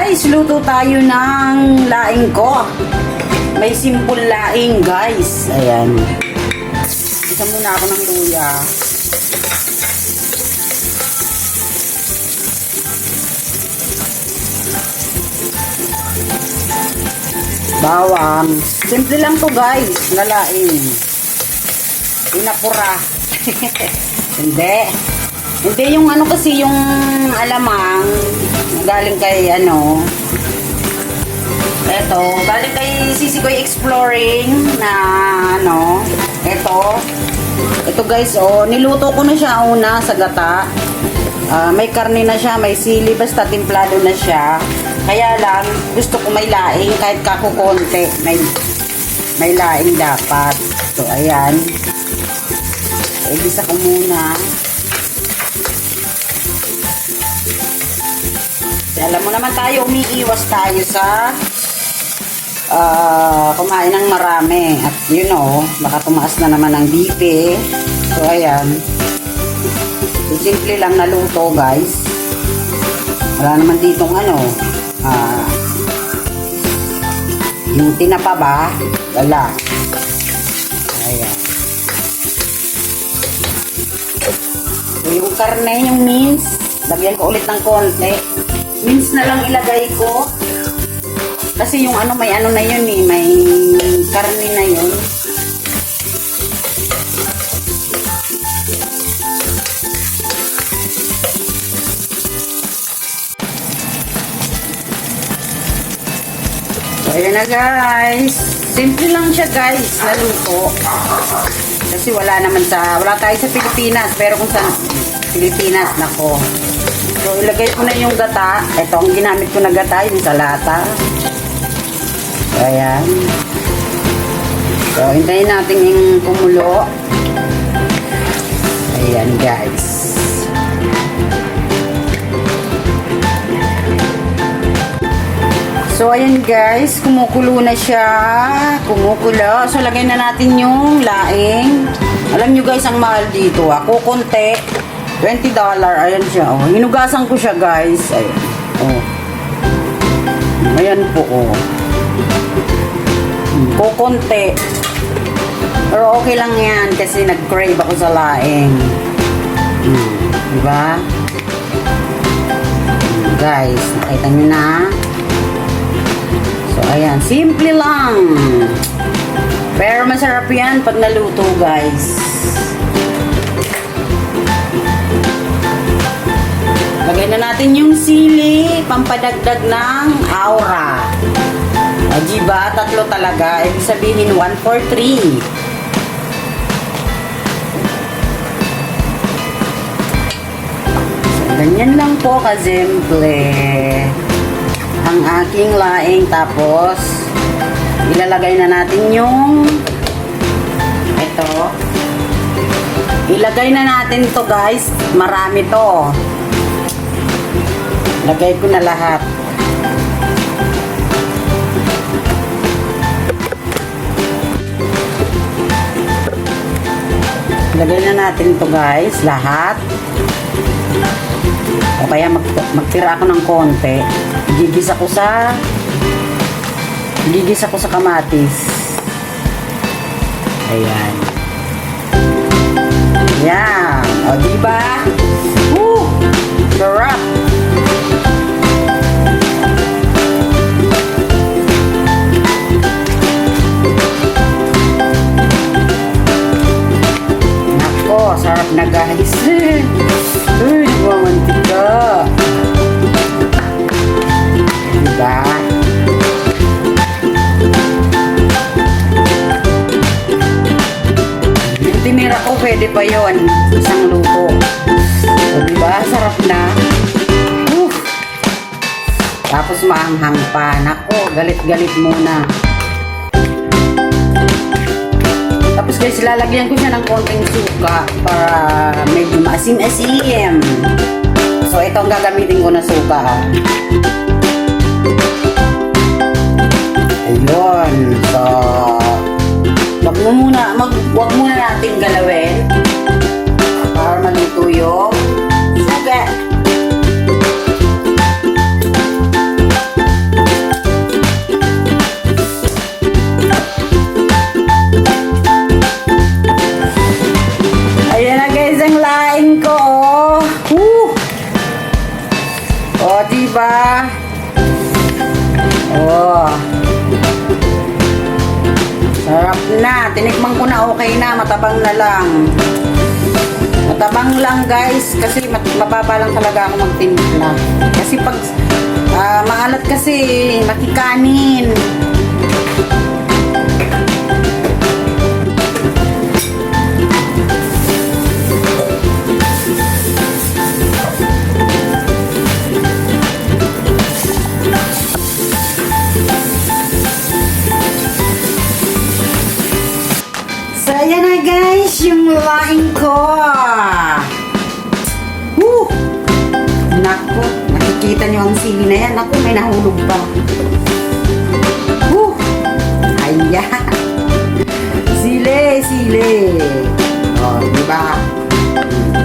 guys, luto tayo ng laing ko. May simple laing guys. Ayan. Isa muna ako ng luya. Bawang. Simple lang to guys, na laing. Pinapura. Hindi. Hindi yung ano kasi yung alamang galing kay ano. Eto, galing kay Sisikoy Exploring na ano. Ito guys, oh, niluto ko na siya una sa gata. May karne na siya, may sili, basta timplado na siya. Kaya lang, gusto ko may laing kahit kakukonti. May laing dapat. So, ayan. Igisa ko muna. Alam mo naman tayo, umiiwas tayo sa kumain ng marami. At you know, baka tumaas na naman ang BP. So, ayan. So, simple lang na luto, guys. Wala naman ditong ano, yung tinapa ba? Wala. Ayan. So, yung karne, yung mince, lagyan ko ulit ng konti. Mince na lang ilagay ko. Kasi yung ano, may ano na yun eh. May karne na yun. So, ayan na guys. Simple lang siya guys, na luto. Kasi wala tayo sa Pilipinas. Pero kung sa Pilipinas, nako. So, ilagay ko na yung gata. Ito, ang ginamit ko na gata, yung sa lata. Ayan. So, hintayin natin yung kumulo. Ayan, guys. So, ayan guys, kumukulo na siya. Kumukulo. So, lagay na natin yung laing. Alam nyo guys, ang mahal dito. Ako, konti. $20. Ayan siya. Oh. Hinugasan ko siya guys. Ayan. Oh. Ayan po. Oh. Kukunti. Pero okay lang yan kasi nag-crave ako sa laing. Diba? Guys, nakita nyo na. So, ayan. Simple lang. Pero masarap yan pag naluto guys. Lagay na natin yung sili, pampadagdag ng aura. O, diba? Tatlo talaga. Ibig sabihin, 1 for 3. So, ganyan lang po kasimple. Ang aking laing. Tapos, ilalagay na natin yung ito. Ilagay na natin to guys. Marami to. Lagay ko na lahat. Lagay na natin to guys, lahat. O kaya magtira ako ng konti. Gigisa ko sa kamatis. Ayan. Ayan. O diba? Woo! Sarap! Sarap na guys. Uy, mamantika. Diba? Yung tinira ko, pwede pa yon. Isang luto. O diba? Sarap na. Tapos maanghang pa. Nako, galit-galit muna. Tapos guys, lalagyan ko siya ng konting suka para medyo maasim-asim. So, ito ang gagamitin ko na suka. Ayun. So, wag muna natin galawin para maluto yung suka. Oh. Sarap na. Tinikman ko na, okay na. Matabang na lang. Matabang lang guys. Kasi mababa lang talaga ako magtimpla. Kasi pag maalat kasi, makikanin. So, ayan na guys, yung laing ko. Woo! Naku, nakikita nyo ang sili na yan. Naku, may nahulog pa. Woo! Ayan. Sili, sili. O, diba?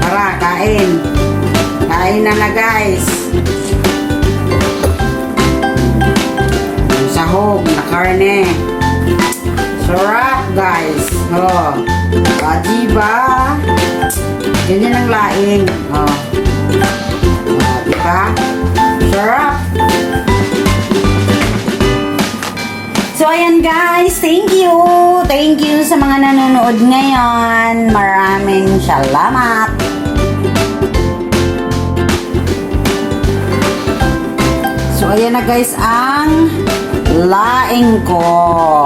Tara, kain. Kain na guys. Yung sahog na karne. Sarap guys. Oh. Diba? Ganyan ang laing. Oh. Diba? Sarap. So ayan guys, thank you. Thank you sa mga nanonood ngayon. Maraming salamat. So ayan na guys ang laing ko.